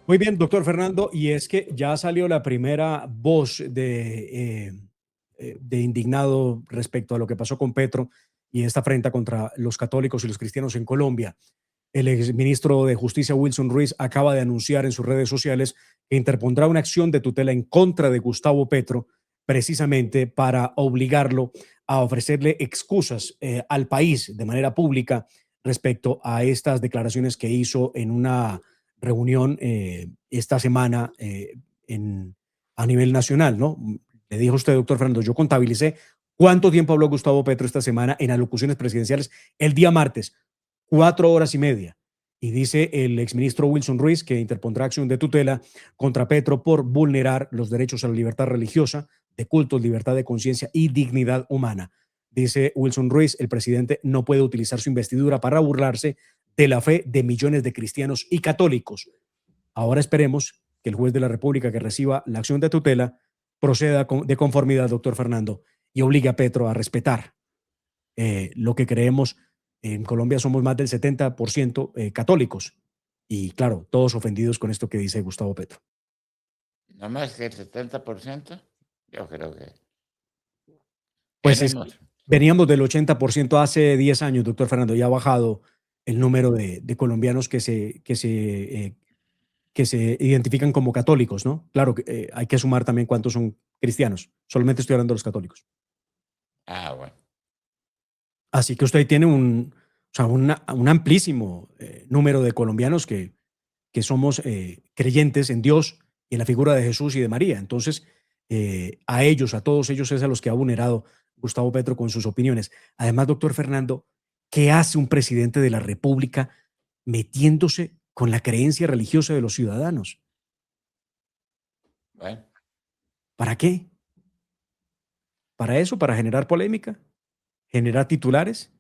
Muy bien, doctor Fernando, y es que ya salió la primera voz de indignado respecto a lo que pasó con Petro y esta afrenta contra los católicos y los cristianos en Colombia. El exministro de Justicia, Wilson Ruiz, acaba de anunciar en sus redes sociales que interpondrá una acción de tutela en contra de Gustavo Petro, precisamente para obligarlo a ofrecerle excusas al país de manera pública respecto a estas declaraciones que hizo en una reunión esta semana a nivel nacional, ¿no? Le dijo usted, doctor Fernando, yo contabilicé cuánto tiempo habló Gustavo Petro esta semana en alocuciones presidenciales el día martes, 4 horas y media. Y dice el exministro Wilson Ruiz que interpondrá acción de tutela contra Petro por vulnerar los derechos a la libertad religiosa, de cultos, libertad de conciencia y dignidad humana. Dice Wilson Ruiz, el presidente no puede utilizar su investidura para burlarse de la fe de millones de cristianos y católicos. Ahora esperemos que el juez de la República que reciba la acción de tutela proceda de conformidad, doctor Fernando, y obligue a Petro a respetar lo que creemos. En Colombia somos más del 70% católicos y claro, todos ofendidos con esto que dice Gustavo Petro. ¿No más que el 70%? Yo creo que Pues veníamos del 80% hace 10 años, doctor Fernando, y ha bajado el número de colombianos que se identifican como católicos, ¿no? Claro, hay que sumar también cuántos son cristianos. Solamente estoy hablando de los católicos. Bueno. Así que usted tiene un amplísimo número de colombianos que somos creyentes en Dios y en la figura de Jesús y de María. Entonces, a ellos, a todos ellos es a los que ha vulnerado Gustavo Petro con sus opiniones. Además, doctor Fernando, ¿qué hace un presidente de la República metiéndose con la creencia religiosa de los ciudadanos? Bueno. ¿Para qué? ¿Para eso? ¿Para generar polémica? ¿Generar titulares?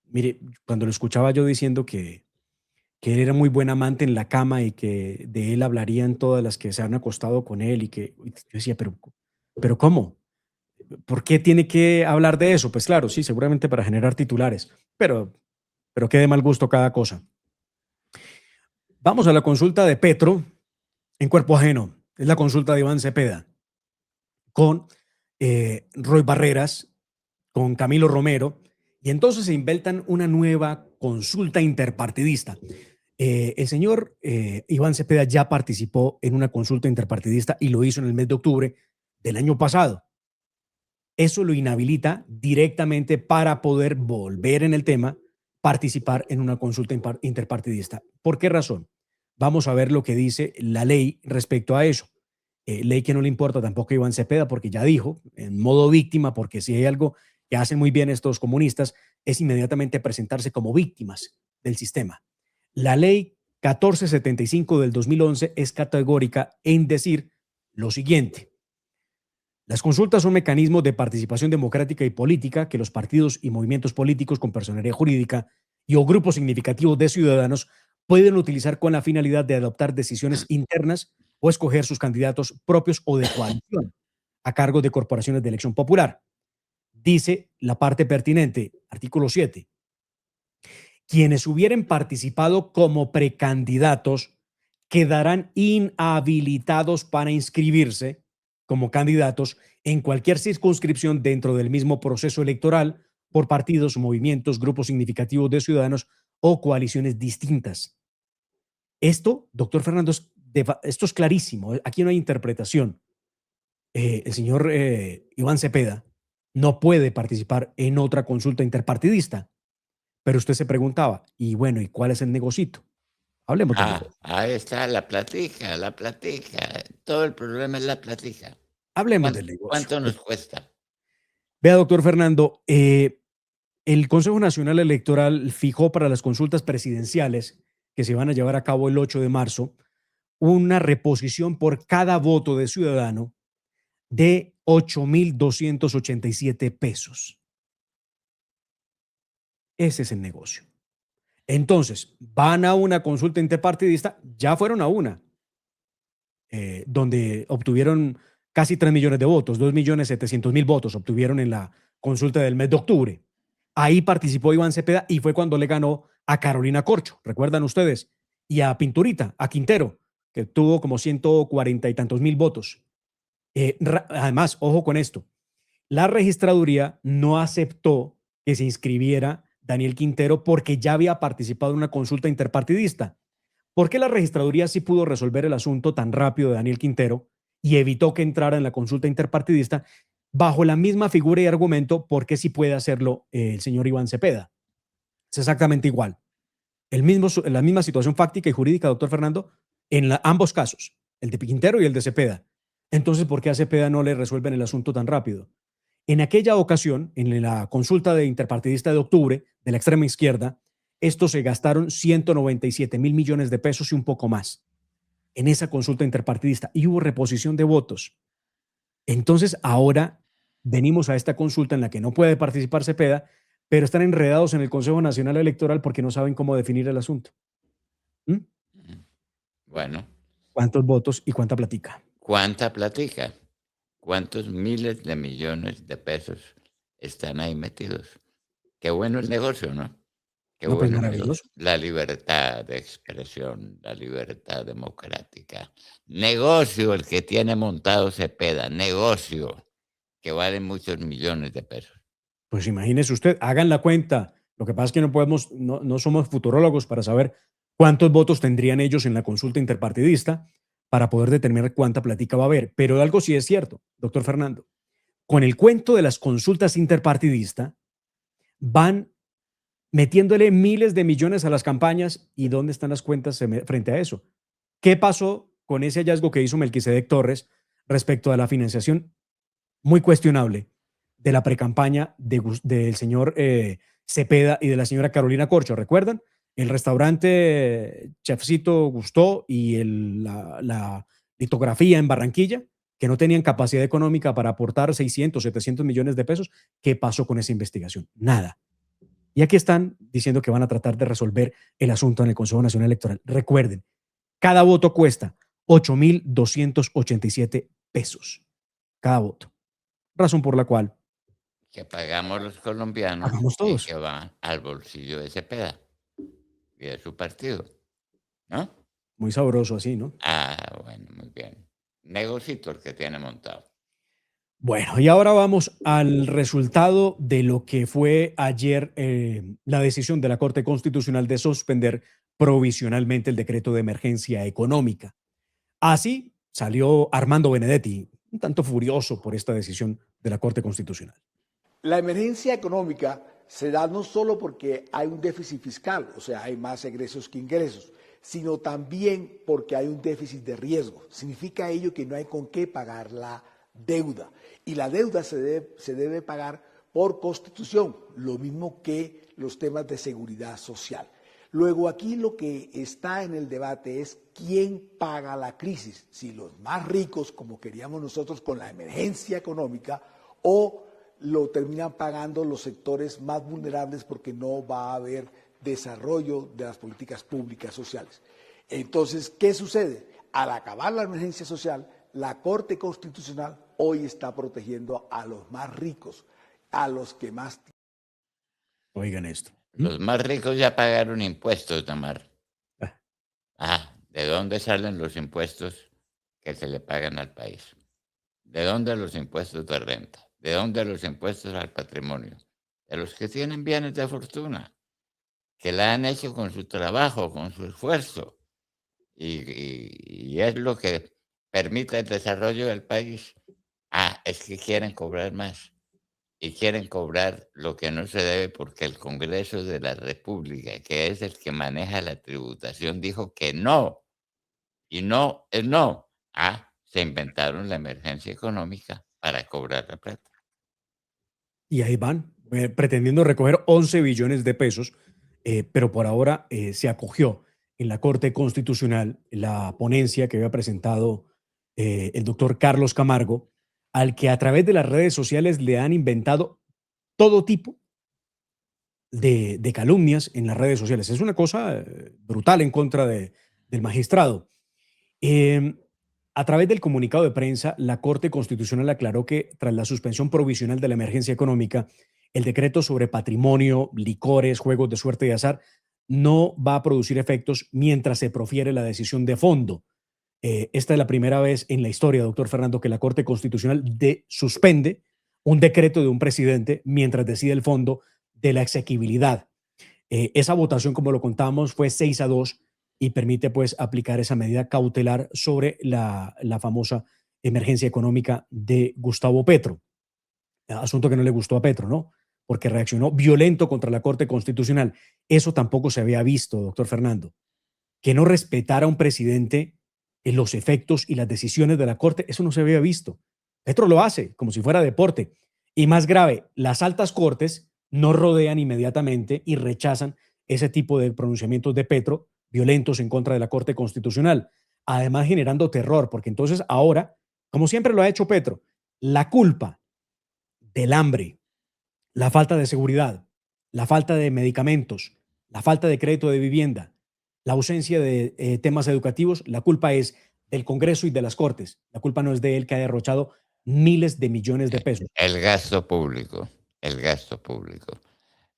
Mire, cuando lo escuchaba yo diciendo que él era muy buen amante en la cama y que de él hablarían todas las que se han acostado con él y que yo decía, pero ¿cómo? ¿Por qué tiene que hablar de eso? Pues claro, sí, seguramente para generar titulares, pero qué de mal gusto cada cosa. Vamos a la consulta de Petro en cuerpo ajeno. Es la consulta de Iván Cepeda con Roy Barreras, con Camilo Romero, y entonces se inventan una nueva consulta interpartidista. El señor Iván Cepeda ya participó en una consulta interpartidista y lo hizo en el mes de octubre del año pasado. Eso lo inhabilita directamente para poder volver en el tema, participar en una consulta interpartidista. ¿Por qué razón? Vamos a ver lo que dice la ley respecto a eso. Ley que no le importa tampoco a Iván Cepeda porque ya dijo, en modo víctima, porque si hay algo que hacen muy bien estos comunistas es inmediatamente presentarse como víctimas del sistema. La ley 1475 del 2011 es categórica en decir lo siguiente: las consultas son mecanismos de participación democrática y política que los partidos y movimientos políticos con personería jurídica y o grupos significativos de ciudadanos pueden utilizar con la finalidad de adoptar decisiones internas o escoger sus candidatos propios o de coalición a cargo de corporaciones de elección popular. Dice la parte pertinente, artículo 7. Quienes hubieren participado como precandidatos quedarán inhabilitados para inscribirse como candidatos en cualquier circunscripción dentro del mismo proceso electoral por partidos, movimientos, grupos significativos de ciudadanos o coaliciones distintas. Esto, doctor Fernando, esto es clarísimo. Aquí no hay interpretación. El señor Iván Cepeda no puede participar en otra consulta interpartidista. Pero usted se preguntaba, y bueno, ¿y cuál es el negocito? Hablemos del negocio. Ahí está la platica, la platica. Todo el problema es la platica. Hablemos del negocio. ¿Cuánto nos cuesta? Vea, doctor Fernando, el Consejo Nacional Electoral fijó para las consultas presidenciales que se van a llevar a cabo el 8 de marzo una reposición por cada voto de ciudadano de 8,287 pesos. Ese es el negocio. Entonces, van a una consulta interpartidista, ya fueron a una, donde obtuvieron casi 3 millones de votos, 2,700,000 votos obtuvieron en la consulta del mes de octubre. Ahí participó Iván Cepeda y fue cuando le ganó a Carolina Corcho. ¿Recuerdan ustedes? y a Pinturita, a Quintero, que tuvo como 140 y tantos mil votos. Además, ojo con esto, la registraduría no aceptó que se inscribiera Daniel Quintero porque ya había participado en una consulta interpartidista. ¿Por qué la registraduría sí pudo resolver el asunto tan rápido de Daniel Quintero y evitó que entrara en la consulta interpartidista bajo la misma figura y argumento? ¿Por qué sí puede hacerlo el señor Iván Cepeda? Es exactamente igual. La misma situación fáctica y jurídica, doctor Fernando, en ambos casos, el de Quintero y el de Cepeda. Entonces, ¿por qué a Cepeda no le resuelven el asunto tan rápido? En aquella ocasión, en la consulta de interpartidista de octubre de la extrema izquierda, estos se gastaron 197 mil millones de pesos y un poco más en esa consulta interpartidista y hubo reposición de votos. Entonces, ahora venimos a esta consulta en la que no puede participar Cepeda, pero están enredados en el Consejo Nacional Electoral porque no saben cómo definir el asunto. ¿Mm? Bueno, ¿Cuántos votos y cuánta platica? ¿cuánta platica? ¿Cuántos miles de millones de pesos están ahí metidos? Qué bueno el negocio, ¿no? Qué No, pues bueno el negocio. maravilloso. La libertad de expresión, la libertad democrática. Negocio el que tiene montado Cepeda, negocio que vale muchos millones de pesos. Pues imagínese usted, hagan la cuenta. Lo que pasa es que no podemos, no somos futurólogos para saber cuántos votos tendrían ellos en la consulta interpartidista para poder determinar cuánta platica va a haber. Pero algo sí es cierto, doctor Fernando. Con el cuento de las consultas interpartidistas, van metiéndole miles de millones a las campañas. ¿Y dónde están las cuentas frente a eso? ¿Qué pasó con ese hallazgo que hizo Melquisedec Torres respecto a la financiación muy cuestionable de la precampaña del señor Cepeda y de la señora Carolina Corcho? ¿Recuerdan? El restaurante Chefcito Gustó y la litografía en Barranquilla, que no tenían capacidad económica para aportar 600, 700 millones de pesos. ¿Qué pasó con esa investigación? Nada. Y aquí están diciendo que van a tratar de resolver el asunto en el Consejo Nacional Electoral. Recuerden, cada voto cuesta 8.287 pesos. Cada voto. Razón por la cual Que pagamos los colombianos pagamos y todos. que va al bolsillo de Cepeda y de su partido, ¿no? Muy sabroso así, ¿no? Ah, bueno, muy bien. Negocito el que tiene montado. Bueno, y ahora vamos al resultado de lo que fue ayer la decisión de la Corte Constitucional de suspender provisionalmente el decreto de emergencia económica. Así salió Armando Benedetti, un tanto furioso por esta decisión de la Corte Constitucional. La emergencia económica se da no solo porque hay un déficit fiscal, o sea, hay más egresos que ingresos, sino también porque hay un déficit de riesgo. Significa ello que no hay con qué pagar la deuda. Y la deuda se debe pagar por constitución, lo mismo que los temas de seguridad social. Luego aquí lo que está en el debate es quién paga la crisis, si los más ricos, como queríamos nosotros con la emergencia económica, o lo terminan pagando los sectores más vulnerables porque no va a haber desarrollo de las políticas públicas sociales. Entonces, ¿qué sucede? Al acabar la emergencia social, la Corte Constitucional hoy está protegiendo a los más ricos, a los que más... Oigan esto. Los más ricos ya pagaron impuestos, Damar. Ah, Ah, ¿de dónde salen los impuestos que se le pagan al país? ¿De dónde los impuestos de renta? ¿De dónde los impuestos al patrimonio? De los que tienen bienes de fortuna, que la han hecho con su trabajo, con su esfuerzo. Y es lo que permite el desarrollo del país. Ah, es que quieren cobrar más y quieren cobrar lo que no se debe porque el Congreso de la República, que es el que maneja la tributación, dijo que no. Y no es no. Ah, se inventaron la emergencia económica para cobrar la plata. y ahí van, pretendiendo recoger 11 billones de pesos, pero por ahora se acogió en la Corte Constitucional la ponencia que había presentado el doctor Carlos Camargo, al que a través de las redes sociales le han inventado todo tipo de calumnias en las redes sociales. Es una cosa brutal en contra del magistrado. Eh, a través del comunicado de prensa, la Corte Constitucional aclaró que tras la suspensión provisional de la emergencia económica, el decreto sobre patrimonio, licores, juegos de suerte y azar no va a producir efectos mientras se profiere la decisión de fondo. Esta es la primera vez en la historia, doctor Fernando, que la Corte Constitucional suspende un decreto de un presidente mientras decide el fondo de la exequibilidad. Esa votación, como lo contamos, fue 6-2 y permite pues aplicar esa medida cautelar sobre la famosa emergencia económica de Gustavo Petro. Asunto que no le gustó a Petro, ¿no? Porque reaccionó violento contra la Corte Constitucional. Eso tampoco se había visto, doctor Fernando. Que no respetara a un presidente en los efectos y las decisiones de la Corte, eso no se había visto. Petro lo hace como si fuera deporte. Y más grave, las altas cortes no rodean inmediatamente y rechazan ese tipo de pronunciamientos de Petro violentos en contra de la Corte Constitucional, además generando terror, porque entonces ahora, como siempre lo ha hecho Petro, la culpa del hambre, la falta de seguridad, la falta de medicamentos, la falta de crédito de vivienda, la ausencia de temas educativos, la culpa es del Congreso y de las Cortes. La culpa no es de él, que ha derrochado miles de millones de pesos. El gasto público,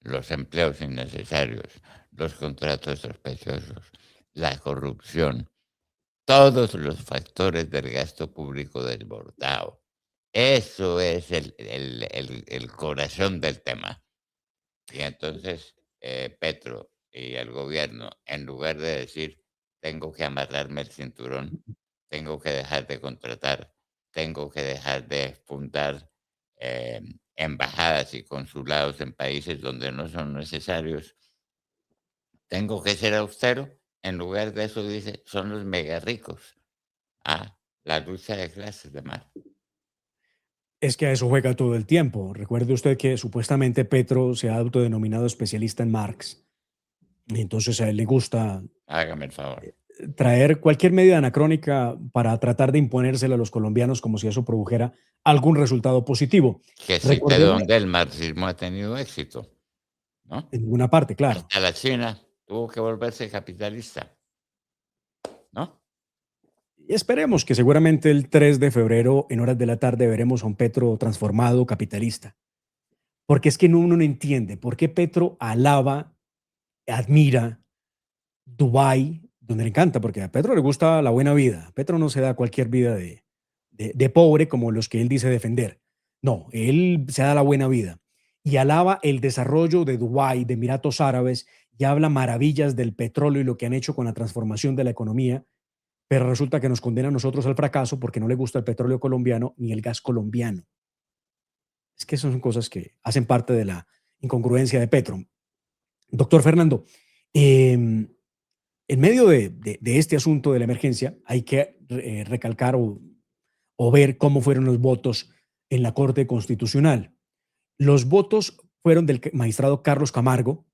los empleos innecesarios, los contratos sospechosos, la corrupción, todos los factores del gasto público desbordado. Eso es el corazón del tema. Y entonces Petro y el gobierno, en lugar de decir, tengo que amarrarme el cinturón, tengo que dejar de contratar, tengo que dejar de fundar embajadas y consulados en países donde no son necesarios, tengo que ser austero, en lugar de eso dice, son los mega ricos. La lucha de clases de mal. Es que a eso juega todo el tiempo. Recuerde usted que supuestamente Petro se ha autodenominado especialista en Marx. Y entonces a él le gusta Hágame el favor. traer cualquier medida anacrónica para tratar de imponérsela a los colombianos como si eso produjera algún resultado positivo. Que sí, de Recordemos donde el marxismo ha tenido éxito, ¿no? en ninguna parte, claro. Hasta la China tuvo que volverse capitalista, ¿no? Y esperemos que seguramente el 3 de febrero, en horas de la tarde, veremos a un Petro transformado, capitalista. Porque es que uno no entiende por qué Petro alaba, admira Dubái, donde le encanta, porque a Petro le gusta la buena vida. Petro no se da cualquier vida de pobre como los que él dice defender. No, él se da la buena vida. Y alaba el desarrollo de Dubái, de Emiratos Árabes, y habla maravillas del petróleo y lo que han hecho con la transformación de la economía, pero resulta que nos condena a nosotros al fracaso porque no le gusta el petróleo colombiano ni el gas colombiano. Es que esas son cosas que hacen parte de la incongruencia de Petro. Doctor Fernando, en medio de este asunto de la emergencia, hay que recalcar o ver cómo fueron los votos en la Corte Constitucional. Los votos fueron del magistrado Carlos Camargo,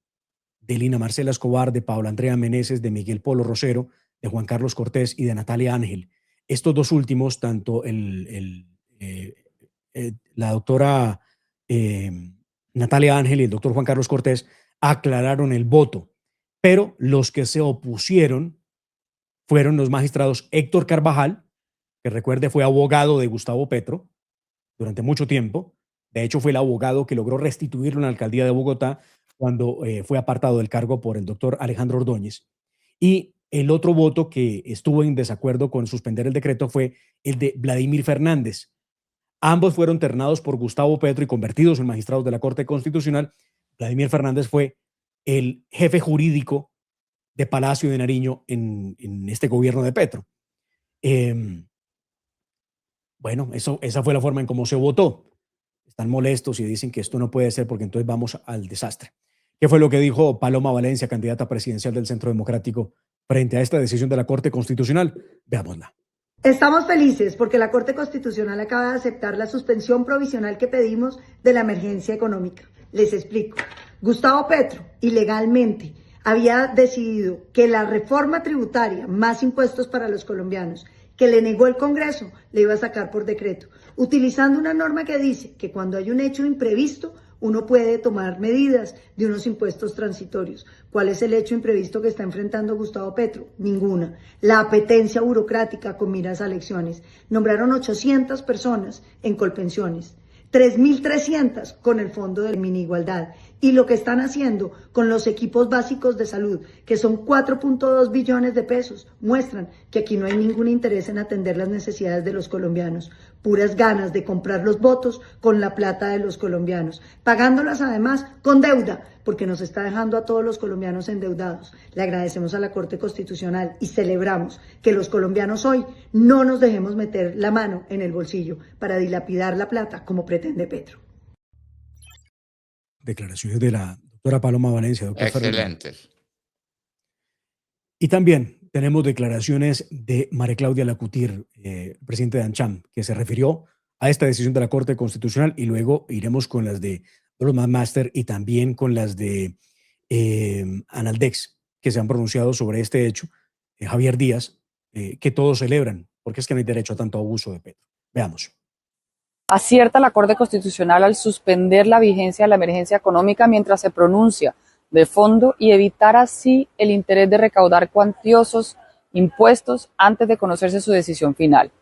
de Lina Marcela Escobar, de Paula Andrea Meneses, de Miguel Polo Rosero, de Juan Carlos Cortés y de Natalia Ángel. Estos dos últimos, tanto la doctora Natalia Ángel y el doctor Juan Carlos Cortés, aclararon el voto, pero los que se opusieron fueron los magistrados Héctor Carvajal, que recuerde fue abogado de Gustavo Petro durante mucho tiempo. De hecho, fue el abogado que logró restituirlo en la alcaldía de Bogotá cuando fue apartado del cargo por el doctor Alejandro Ordóñez. Y el otro voto que estuvo en desacuerdo con suspender el decreto fue el de Vladimir Fernández. Ambos fueron ternados por Gustavo Petro y convertidos en magistrados de la Corte Constitucional. Vladimir Fernández fue el jefe jurídico de Palacio de Nariño en este gobierno de Petro. Bueno, esa fue la forma en cómo se votó. Están molestos y dicen que esto no puede ser porque entonces vamos al desastre. ¿Qué fue lo que dijo Paloma Valencia, candidata presidencial del Centro Democrático, frente a esta decisión de la Corte Constitucional? Veámosla. Estamos felices porque la Corte Constitucional acaba de aceptar la suspensión provisional que pedimos de la emergencia económica. Les explico. Gustavo Petro, ilegalmente, había decidido que la reforma tributaria, más impuestos para los colombianos, que le negó el Congreso, le iba a sacar por decreto, utilizando una norma que dice que cuando hay un hecho imprevisto, uno puede tomar medidas de unos impuestos transitorios. ¿Cuál es el hecho imprevisto que está enfrentando Gustavo Petro? Ninguna. La apetencia burocrática con miras a elecciones. Nombraron 800 personas en Colpensiones, 3.300 con el Fondo de Minigualdad y lo que están haciendo con los equipos básicos de salud, que son 4.2 billones de pesos, muestran que aquí no hay ningún interés en atender las necesidades de los colombianos, puras ganas de comprar los votos con la plata de los colombianos, pagándolas además con deuda, porque nos está dejando a todos los colombianos endeudados. Le agradecemos a la Corte Constitucional y celebramos que los colombianos hoy no nos dejemos meter la mano en el bolsillo para dilapidar la plata como pretende Petro. Declaraciones de la doctora Paloma Valencia, doctor Fernando. Excelentes. Y también tenemos declaraciones de María Claudia Lacutir, presidente de ANCHAM, que se refirió a esta decisión de la Corte Constitucional, y luego iremos con las de Broadband Master y también con las de Analdex, que se han pronunciado sobre este hecho. Javier Díaz, que todos celebran, porque es que no hay derecho a tanto abuso de Petro. Veamos. Acierta la Corte Constitucional al suspender la vigencia de la emergencia económica mientras se pronuncia de fondo y evitar así el interés de recaudar cuantiosos impuestos antes de conocerse su decisión final.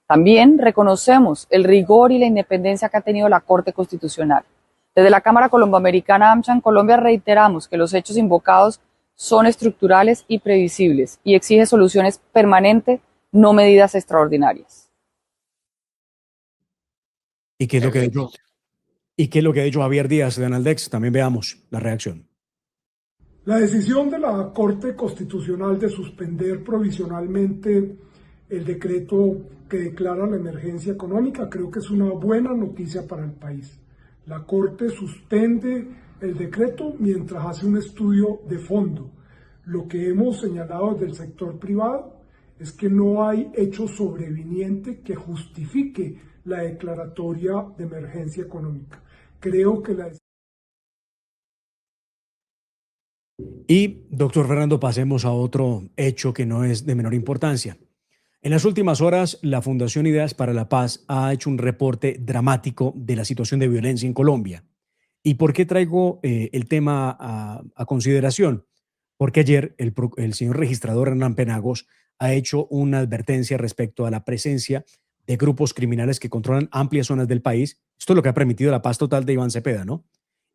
También reconocemos el rigor y la independencia que ha tenido la Corte Constitucional. Desde la Cámara Colomboamericana AmCham Colombia reiteramos que los hechos invocados son estructurales y previsibles y exige soluciones permanentes, no medidas extraordinarias. ¿Y qué es lo que ha dicho Javier Díaz de Analdex? También veamos la reacción. La decisión de la Corte Constitucional de suspender provisionalmente el decreto que declara la emergencia económica creo que es una buena noticia para el país. La Corte suspende el decreto mientras hace un estudio de fondo. Lo que hemos señalado desde el sector privado es que no hay hecho sobreviniente que justifique la declaratoria de emergencia económica. Creo que la... Y, doctor Fernando, pasemos a otro hecho que no es de menor importancia. En las últimas horas, la Fundación Ideas para la Paz ha hecho un reporte dramático de la situación de violencia en Colombia. ¿Y por qué traigo el tema a consideración? Porque ayer el señor registrador Hernán Penagos ha hecho una advertencia respecto a la presencia de grupos criminales que controlan amplias zonas del país. Esto es lo que ha permitido la paz total de Iván Cepeda, ¿no?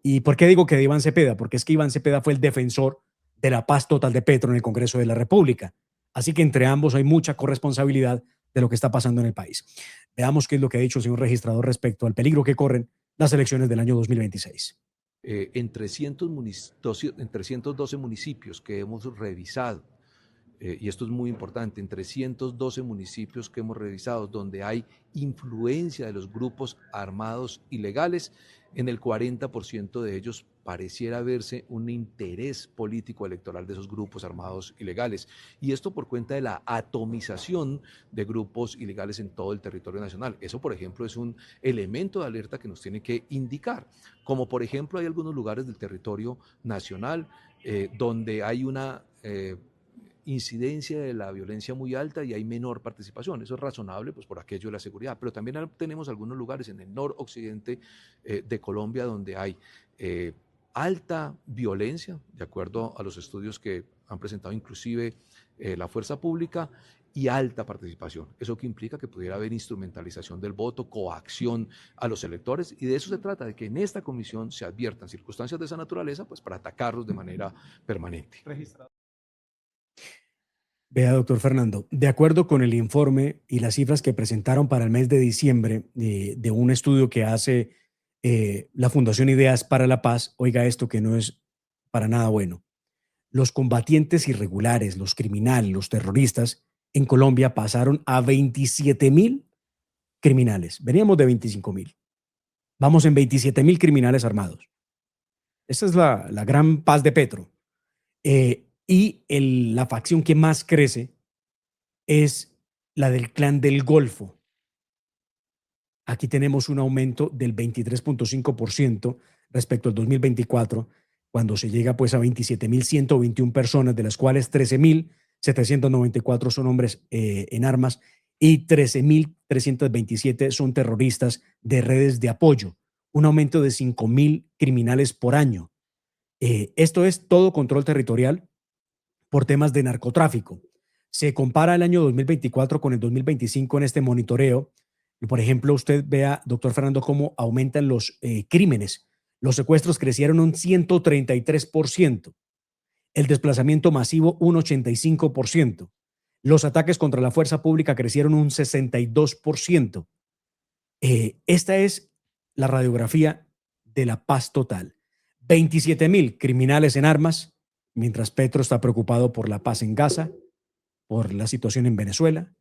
¿Y por qué digo que de Iván Cepeda? Porque es que Iván Cepeda fue el defensor de la paz total de Petro en el Congreso de la República. Así que entre ambos hay mucha corresponsabilidad de lo que está pasando en el país. Veamos qué es lo que ha dicho el señor registrador respecto al peligro que corren las elecciones del año 2026. En 312 municipios que hemos revisado, y esto es muy importante, en 312 municipios que hemos revisado donde hay influencia de los grupos armados ilegales, en el 40% de ellos pareciera verse un interés político electoral de esos grupos armados ilegales. Y esto por cuenta de la atomización de grupos ilegales en todo el territorio nacional. Eso, por ejemplo, es un elemento de alerta que nos tiene que indicar. Como por ejemplo hay algunos lugares del territorio nacional donde hay una incidencia de la violencia muy alta y hay menor participación. Eso es razonable pues por aquello de la seguridad, pero también tenemos algunos lugares en el noroccidente de Colombia donde hay alta violencia, de acuerdo a los estudios que han presentado inclusive la fuerza pública, y alta participación. ¿Eso que implica? Que pudiera haber instrumentalización del voto, coacción a los electores, y de eso se trata, de que en esta comisión se adviertan circunstancias de esa naturaleza pues para atacarlos de manera permanente. Vea, doctor Fernando, de acuerdo con el informe y las cifras que presentaron para el mes de diciembre de un estudio que hace la Fundación Ideas para la Paz, oiga esto que no es para nada bueno. Los combatientes irregulares, los criminales, los terroristas en Colombia pasaron a 27.000 criminales. Veníamos de 25.000. Vamos en 27.000 criminales armados. Esa es la gran paz de Petro. Y la facción que más crece es la del Clan del Golfo. Aquí tenemos un aumento del 23.5% respecto al 2024, cuando se llega pues a 27.121 personas, de las cuales 13.794 son hombres en armas y 13.327 son terroristas de redes de apoyo. Un aumento de 5.000 criminales por año. Esto es todo control territorial por temas de narcotráfico. Se compara el año 2024 con el 2025 en este monitoreo. Por ejemplo, usted vea, doctor Fernando, cómo aumentan los crímenes, Los secuestros crecieron un 133%. El desplazamiento masivo un 85%. Los ataques contra la fuerza pública crecieron un 62%. Esta es la radiografía de la paz total. 27.000 criminales en armas, mientras Petro está preocupado por la paz en Gaza, por la situación en Venezuela,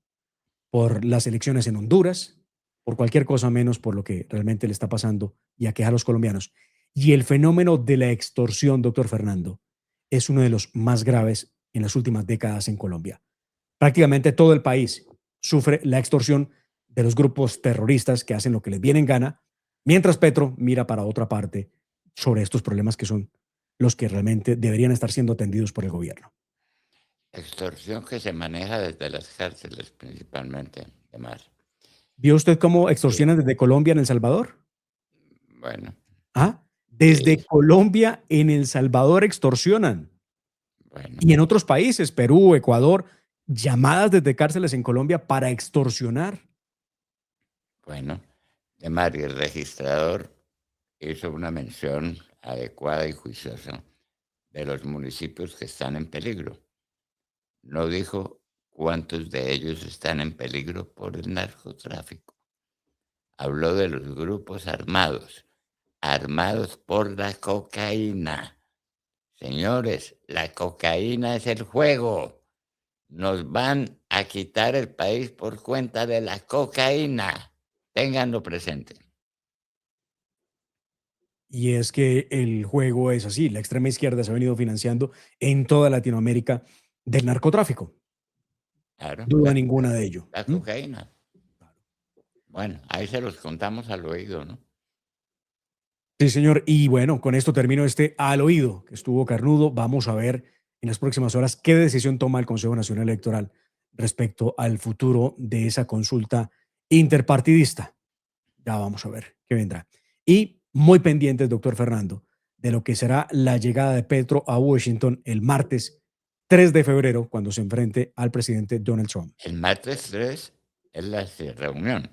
por las elecciones en Honduras, por cualquier cosa menos por lo que realmente le está pasando y aqueja a los colombianos. Y el fenómeno de la extorsión, doctor Fernando, es uno de los más graves en las últimas décadas en Colombia. Prácticamente todo el país sufre la extorsión de los grupos terroristas que hacen lo que les viene en gana, mientras Petro mira para otra parte sobre estos problemas que son los que realmente deberían estar siendo atendidos por el gobierno. Extorsión que se maneja desde las cárceles principalmente, además. ¿Vio usted cómo extorsionan desde Colombia en El Salvador? Bueno. ¿Ah? Desde Sí. Colombia en El Salvador extorsionan. Bueno. Y en otros países, Perú, Ecuador, llamadas desde cárceles en Colombia para extorsionar. Bueno, además el registrador hizo una mención adecuada y juiciosa de los municipios que están en peligro. No dijo cuántos de ellos están en peligro por el narcotráfico. Habló de los grupos armados por la cocaína. Señores, la cocaína es el juego. Nos van a quitar el país por cuenta de la cocaína. Ténganlo presente. Y es que el juego es así. La extrema izquierda se ha venido financiando en toda Latinoamérica del narcotráfico. Claro. Duda ninguna de ello. La cocaína. Bueno, ahí se los contamos al oído, ¿no? Sí, señor. Y bueno, con esto termino este al oído, que estuvo carnudo. Vamos a ver en las próximas horas qué decisión toma el Consejo Nacional Electoral respecto al futuro de esa consulta interpartidista. Ya vamos a ver qué vendrá. Y muy pendientes, doctor Fernando, de lo que será la llegada de Petro a Washington el martes 3 de febrero, cuando se enfrente al presidente Donald Trump. El martes 3 es la reunión.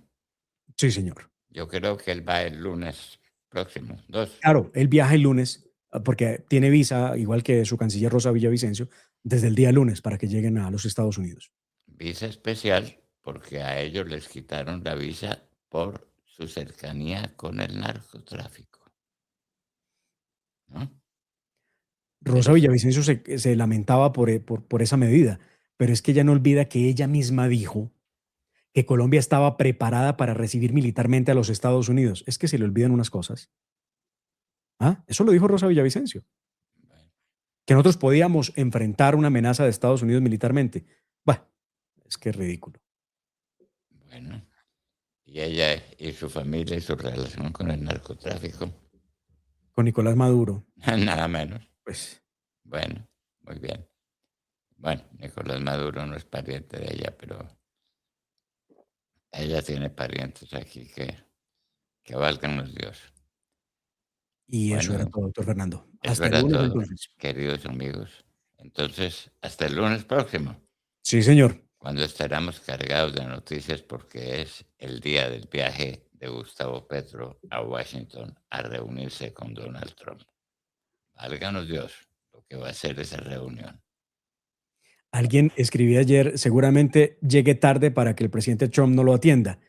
Sí, señor. Yo creo que él va el lunes próximo, 2. Claro, él viaja el lunes porque tiene visa, igual que su canciller Rosa Villavicencio, desde el día lunes para que lleguen a los Estados Unidos. Visa especial porque a ellos les quitaron la visa por su cercanía con el narcotráfico, ¿no? Rosa Villavicencio se lamentaba por esa medida, pero es que ella no olvida que ella misma dijo que Colombia estaba preparada para recibir militarmente a los Estados Unidos. Es que se le olvidan unas cosas. ¿Ah? Eso lo dijo Rosa Villavicencio. Que nosotros podíamos enfrentar una amenaza de Estados Unidos militarmente. Bueno, es que es ridículo. Bueno, y ella y su familia y su relación con el narcotráfico. Con Nicolás Maduro. Nada menos. Pues. Bueno, muy bien. Bueno, Nicolás Maduro no es pariente de ella, pero ella tiene parientes aquí que válganos Dios. Y eso era todo, doctor Fernando. Hasta el lunes, entonces. Queridos amigos. Entonces, hasta el lunes próximo. Sí, señor. Cuando estaremos cargados de noticias porque es el día del viaje de Gustavo Petro a Washington a reunirse con Donald Trump. Válganos Dios lo que va a ser esa reunión. Alguien escribía ayer, seguramente llegue tarde para que el presidente Trump no lo atienda.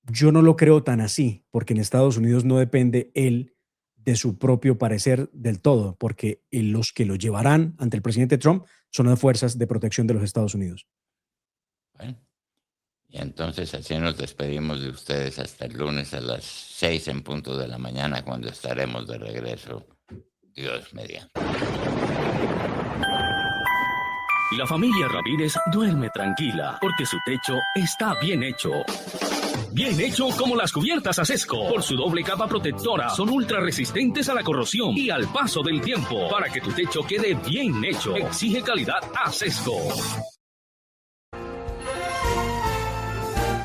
Yo no lo creo tan así, porque en Estados Unidos no depende él de su propio parecer del todo, porque los que lo llevarán ante el presidente Trump son las fuerzas de protección de los Estados Unidos. Bueno, y entonces así nos despedimos de ustedes hasta el lunes a las 6 en punto de la mañana, cuando estaremos de regreso. Dios mediante. La familia Ramírez duerme tranquila porque su techo está bien hecho. Bien hecho como las cubiertas Asesco. Por su doble capa protectora, son ultra resistentes a la corrosión y al paso del tiempo. Para que tu techo quede bien hecho, exige calidad Asesco.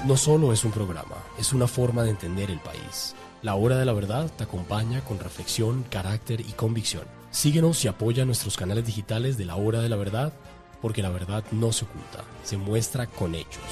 No solo es un programa, es una forma de entender el país. La Hora de la Verdad te acompaña con reflexión, carácter y convicción. Síguenos y apoya nuestros canales digitales de La Hora de la Verdad, porque la verdad no se oculta, se muestra con hechos.